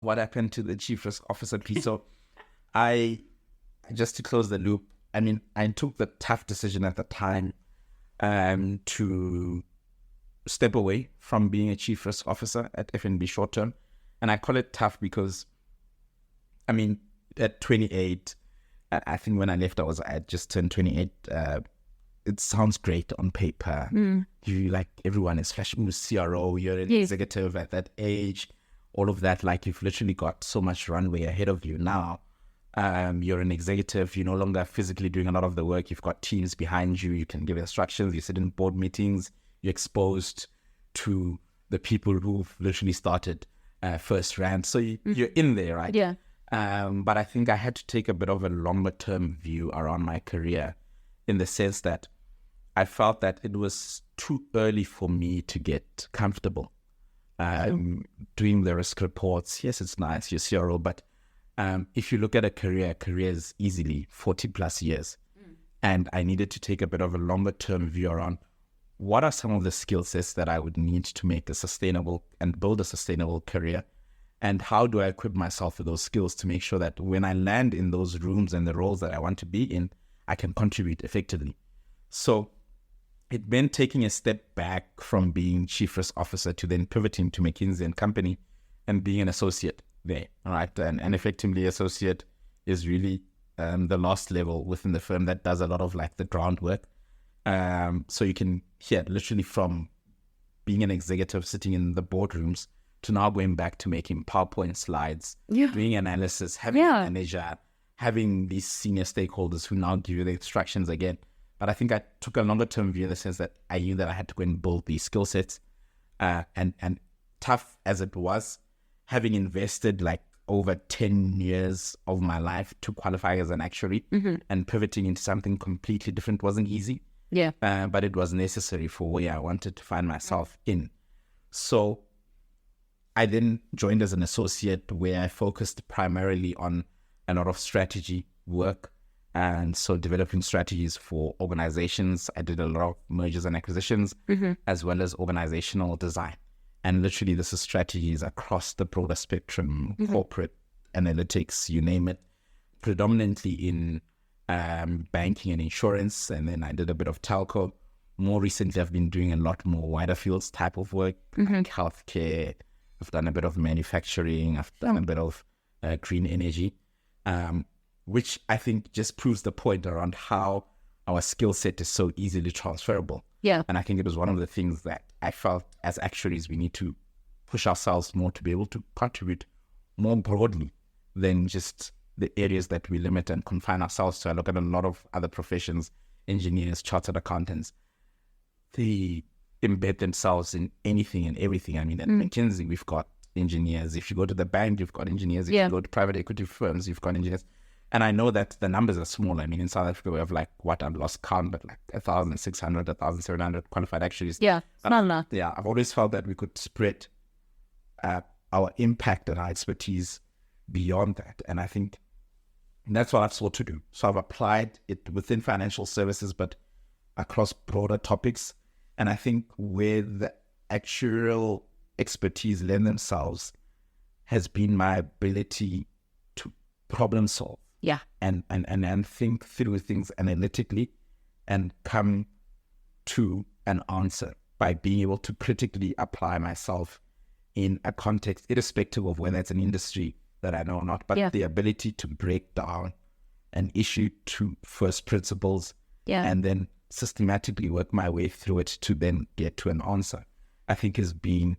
what happened to the chief risk officer piece. So I, just to close the loop, I mean, I took the tough decision at the time to step away from being a chief risk officer at FNB short term. And I call it tough because, I mean, at 28, I think when I left, I had just turned 28. It sounds great on paper. You like, everyone is flashing with CRO, you're an executive at that age, all of that. Like, you've literally got so much runway ahead of you now. You're an executive, you're no longer physically doing a lot of the work. You've got teams behind you, you can give instructions, you sit in board meetings, you're exposed to the people who've literally started first round. So you're in there, right? Yeah. But I think I had to take a bit of a longer term view around my career, in the sense that I felt that it was too early for me to get comfortable doing the risk reports. Yes, it's nice, your CRO, but if you look at a career is easily 40 plus years. And I needed to take a bit of a longer term view around what are some of the skill sets that I would need to make a sustainable and build a sustainable career. And how do I equip myself with those skills to make sure that when I land in those rooms and the roles that I want to be in, I can contribute effectively. So it meant taking a step back from being chief risk officer to then pivoting to McKinsey & Company and being an associate there, right? And effectively, associate is really the last level within the firm that does a lot of like the groundwork. So you can hear literally from being an executive sitting in the boardrooms to now going back to making PowerPoint slides, doing analysis, having a manager, having these senior stakeholders who now give you the instructions again. But I think I took a longer term view in the sense that I knew that I had to go and build these skill sets. And tough as it was, having invested like over 10 years of my life to qualify as an actuary, and pivoting into something completely different wasn't easy. Yeah. But it was necessary for where I wanted to find myself in. So I then joined as an associate, where I focused primarily on a lot of strategy work. And so developing strategies for organizations. I did a lot of mergers and acquisitions, as well as organizational design. And literally, this is strategies across the broader spectrum, corporate, analytics, you name it, predominantly in banking and insurance. And then I did a bit of telco. More recently, I've been doing a lot more wider fields type of work, like healthcare. I've done a bit of manufacturing. I've done a bit of green energy, which I think just proves the point around how our skill set is so easily transferable. Yeah. And I think it was one of the things that I felt as actuaries, we need to push ourselves more to be able to contribute more broadly than just the areas that we limit and confine ourselves to. I look at a lot of other professions, engineers, chartered accountants, they embed themselves in anything and everything. I mean, at McKinsey, we've got engineers. If you go to the bank, you've got engineers. If you go to private equity firms, you've got engineers. And I know that the numbers are small. I mean, in South Africa, we have like, I've lost count, but like 1,600, 1,700 qualified actuaries. Yeah, it's not enough. Yeah, I've always felt that we could spread our impact and our expertise beyond that. And I think that's what I've sought to do. So I've applied it within financial services, but across broader topics. And I think where the actuarial expertise lend themselves has been my ability to problem solve. Yeah. And think through things analytically and come to an answer by being able to critically apply myself in a context, irrespective of whether it's an industry that I know or not, but the ability to break down an issue to first principles and then systematically work my way through it to then get to an answer, I think has been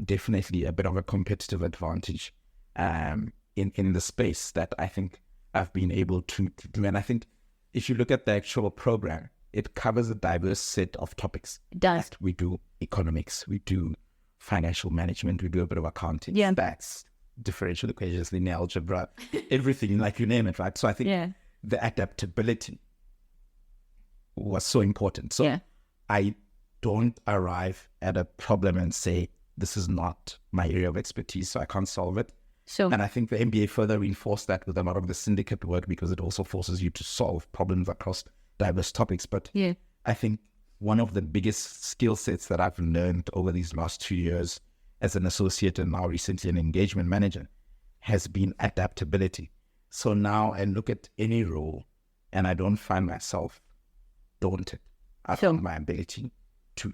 definitely a bit of a competitive advantage in the space that I think I've been able to do. And I think if you look at the actual program, it covers a diverse set of topics. It does. We do economics, we do financial management, we do a bit of accounting, stats, differential equations, linear algebra, everything, like you name it, right? So I think the adaptability was so important. So I don't arrive at a problem and say, this is not my area of expertise, so I can't solve it. And I think the MBA further reinforced that with a lot of the syndicate work, because it also forces you to solve problems across diverse topics. But I think one of the biggest skill sets that I've learned over these last 2 years, as an associate and now recently an engagement manager has been adaptability. So now I look at any role and I don't find myself daunted. I found my ability to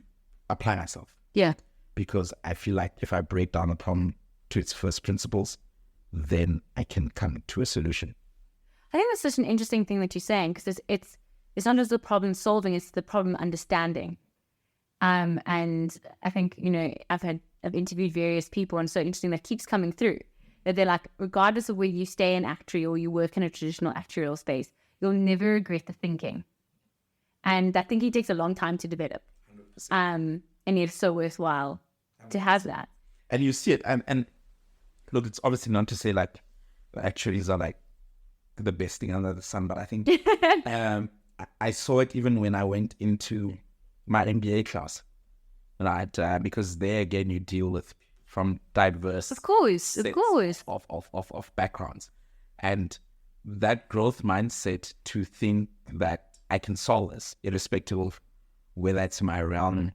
apply myself. Yeah. Because I feel like if I break down a problem to its first principles, then I can come to a solution. I think that's such an interesting thing that you're saying, because it's not just the problem solving, it's the problem understanding. And I think, I've interviewed various people, and it's so interesting that keeps coming through, that they're like, regardless of where you stay in actuary or you work in a traditional actuarial space, you'll never regret the thinking. And that thinking takes a long time to develop. 100%. And it's so worthwhile 100%. To have that. And you see it. And look, it's obviously not to say like actuaries are like the best thing under the sun, but I think I saw it even when I went into my MBA class, right? Because there again you deal with from diverse, of course, of backgrounds, and that growth mindset to think that I can solve this, irrespective of whether it's my realm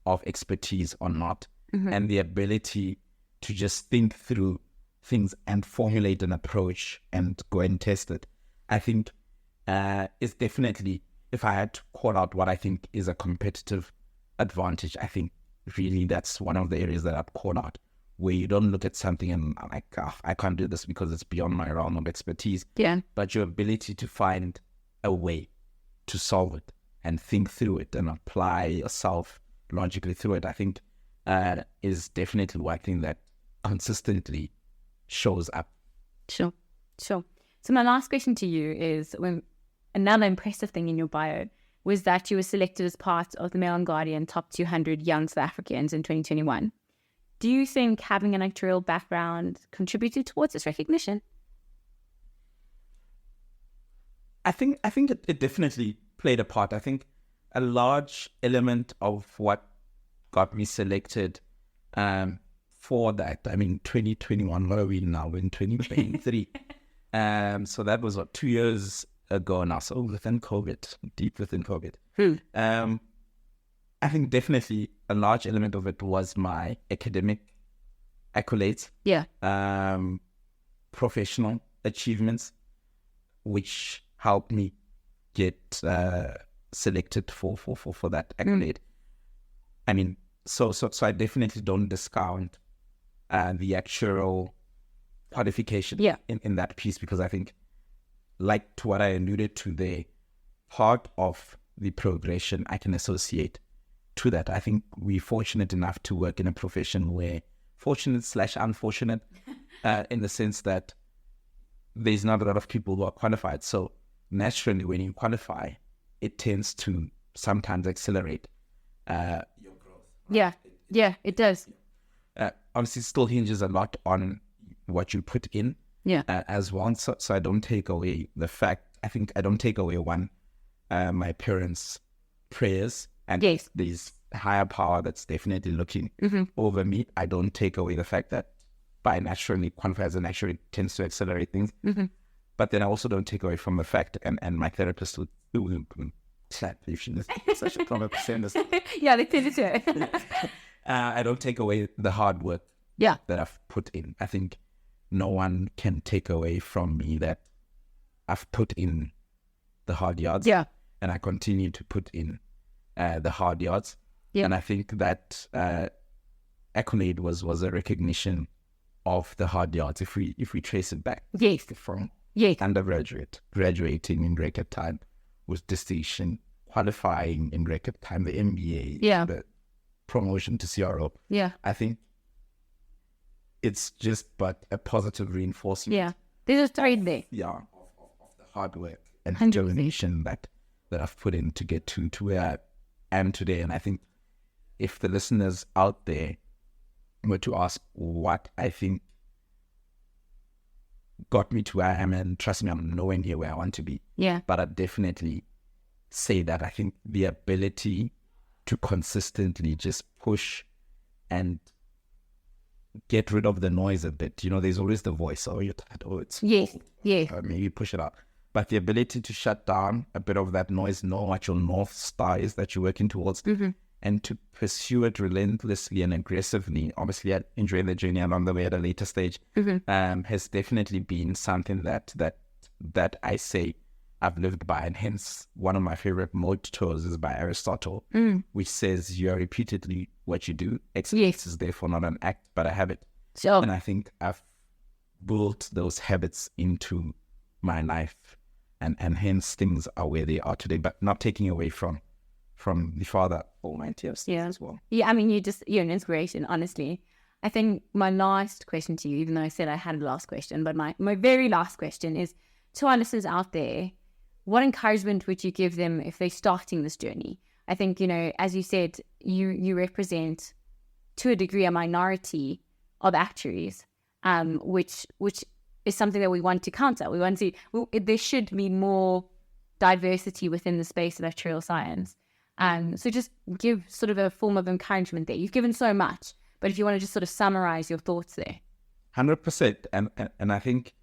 of expertise or not, and the ability to just think through things and formulate an approach and go and test it, I think is definitely, if I had to call out what I think is a competitive advantage, I think really that's one of the areas that I'd call out, where you don't look at something and I'm like, I can't do this because it's beyond my realm of expertise. Yeah. But your ability to find a way to solve it and think through it and apply yourself logically through it, I think is definitely one thing that consistently shows up. Sure. So my last question to you is, when another impressive thing in your bio was that you were selected as part of the Mail and Guardian Top 200 Young South Africans in 2021. Do you think having an actuarial background contributed towards this recognition? I think it definitely played a part. I think a large element of what got me selected for that, 2021, what are we now? We're in 2023. So that was 2 years ago now. So within COVID, deep within COVID. I think definitely a large element of it was my academic accolades. Yeah. Professional achievements, which helped me get selected for that accolade. So I definitely don't discount the actuarial qualification in that piece, because I think, like to what I alluded to there, part of the progression I can associate to that. I think we're fortunate enough to work in a profession where, fortunate/unfortunate, in the sense that there's not a lot of people who are qualified. So naturally, when you qualify, it tends to sometimes accelerate your growth. Right? It does. Obviously, it still hinges a lot on what you put in as well. So I don't take away the fact, I think I don't take away my parents' prayers and this higher power that's definitely looking over me. I don't take away the fact that by naturally qualify as an actuary tends to accelerate things. But then I also don't take away from the fact, and my therapist would slap if she such a problem saying this. Yeah, they tend to. I don't take away the hard work that I've put in. I think no one can take away from me that I've put in the hard yards. Yeah. And I continue to put in the hard yards. Yeah. And I think that accolade was a recognition of the hard yards. If we trace it back from undergraduate, graduating in record time with distinction, qualifying in record time, the MBA, the promotion to CRO. Yeah. I think it's just but a positive reinforcement. Yeah. There's a trade there. Yeah. Of the hard work and determination that I've put in to get to where I am today. And I think if the listeners out there were to ask what I think got me to where I am, and trust me, I'm nowhere near where I want to be. Yeah. But I definitely say that I think the ability to consistently just push and get rid of the noise a bit. There's always the voice, you're tired, it's maybe push it out. But the ability to shut down a bit of that noise, know what your North Star is that you're working towards, and to pursue it relentlessly and aggressively, obviously enjoying the journey along the way at a later stage, has definitely been something that I say I've lived by. And hence, one of my favorite mottos is by Aristotle, which says, you are repeatedly what you do. Excellence is therefore not an act, but a habit. Sure. And I think I've built those habits into my life, and hence things are where they are today, but not taking away from the Father Almighty as well. Yeah, I mean, you're an inspiration, honestly. I think my last question to you, even though I said I had a last question, but my very last question is, to our listeners out there, what encouragement would you give them if they're starting this journey? I think, as you said, you represent, to a degree, a minority of actuaries, which is something that we want to counter. There should be more diversity within the space of actuarial science. So just give sort of a form of encouragement there. You've given so much, but if you want to just sort of summarize your thoughts there. 100%. And I think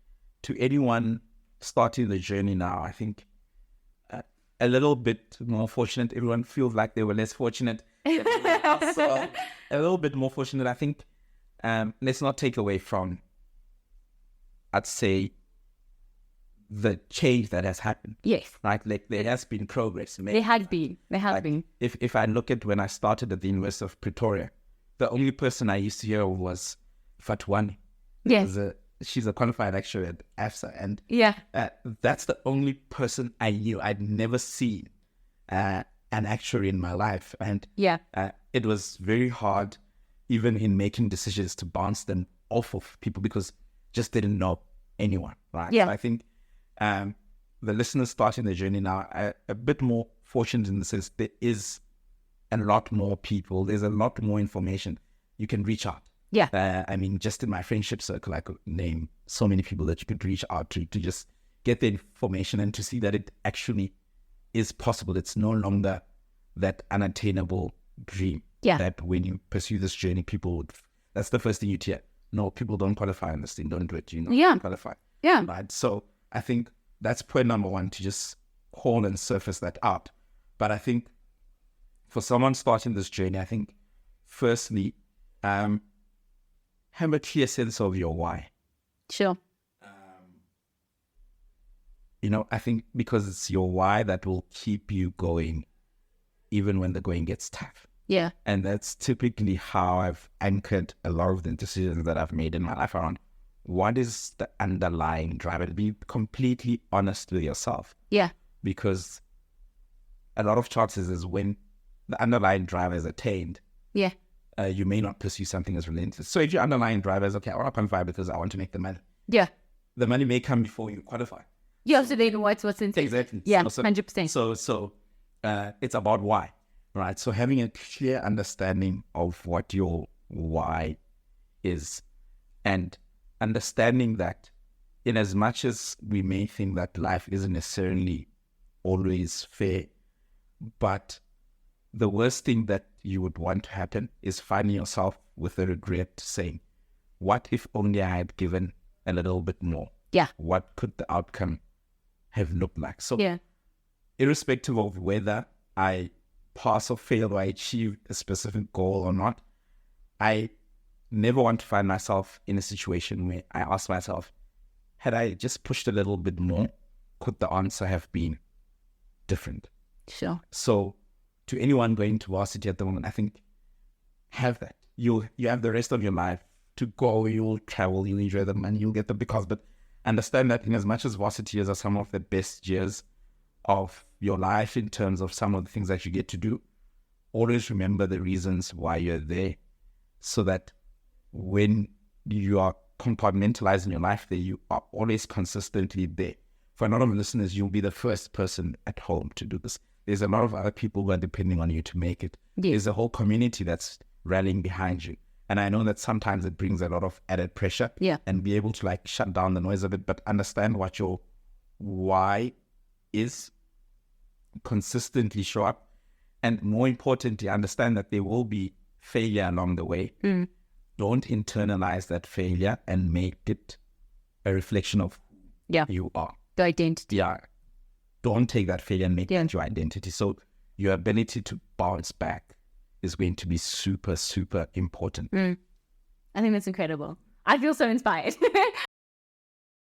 to anyone starting the journey now, I think a little bit more fortunate. Everyone feels like they were less fortunate. So a little bit more fortunate. I think let's not take away from, I'd say, the change that has happened. Yes. Right? Like there has been progress. There has been. If I look at when I started at the University of Pretoria, the only person I used to hear was Fatwani. Yes. She's a qualified actuary at AFSA. And that's the only person I knew. I'd never seen an actuary in my life. And it was very hard, even in making decisions, to bounce them off of people because just didn't know anyone. Right? Yeah. So I think the listeners starting the journey now are a bit more fortunate in the sense there is a lot more people, there's a lot more information. You can reach out. Yeah. I mean, just in my friendship circle, I could name so many people that you could reach out to just get the information and to see that it actually is possible. It's no longer that unattainable dream. Yeah. That when you pursue this journey, that's the first thing you'd hear. No, people don't qualify on this thing. Don't do it. Don't qualify. Yeah. Right. So I think that's point number one, to just call and surface that out. But I think for someone starting this journey, I think firstly, have a clear sense of your why. Sure. I think because it's your why that will keep you going even when the going gets tough. Yeah. And that's typically how I've anchored a lot of the decisions that I've made in my life around what is the underlying driver. Be completely honest with yourself. Yeah. Because a lot of chances is when the underlying driver is attained, you may not pursue something as relentless. So if your underlying driver is, okay, I want to qualify because I want to make the money. Yeah. The money may come before you qualify. Yeah, so they know what's in. Exactly. Yeah, 100%. So it's about why, right? So having a clear understanding of what your why is, and understanding that in as much as we may think that life isn't necessarily always fair, but the worst thing that you would want to happen is finding yourself with a regret saying, what if only I had given a little bit more? Yeah. What could the outcome have looked like? So irrespective of whether I pass or fail or I achieve a specific goal or not, I never want to find myself in a situation where I ask myself, had I just pushed a little bit more, could the answer have been different? Sure. So to anyone going to varsity at the moment, I think have that. You have the rest of your life to go, you'll travel, you'll enjoy them, and you'll get the because. But understand that in as much as varsity years are some of the best years of your life in terms of some of the things that you get to do, always remember the reasons why you're there, so that when you are compartmentalizing your life there, you are always consistently there. For a lot of listeners, you'll be the first person at home to do this. There's a lot of other people who are depending on you to make it. Yes. There's a whole community that's rallying behind you. And I know that sometimes it brings a lot of added pressure. Yeah. And be able to shut down the noise of it, but understand what your why is, consistently show up, and more importantly, understand that there will be failure along the way. Don't internalize that failure and make it a reflection of who you are. The identity. Yeah. Don't take that failure and make it your identity. So your ability to bounce back is going to be super, super important. I think that's incredible. I feel so inspired.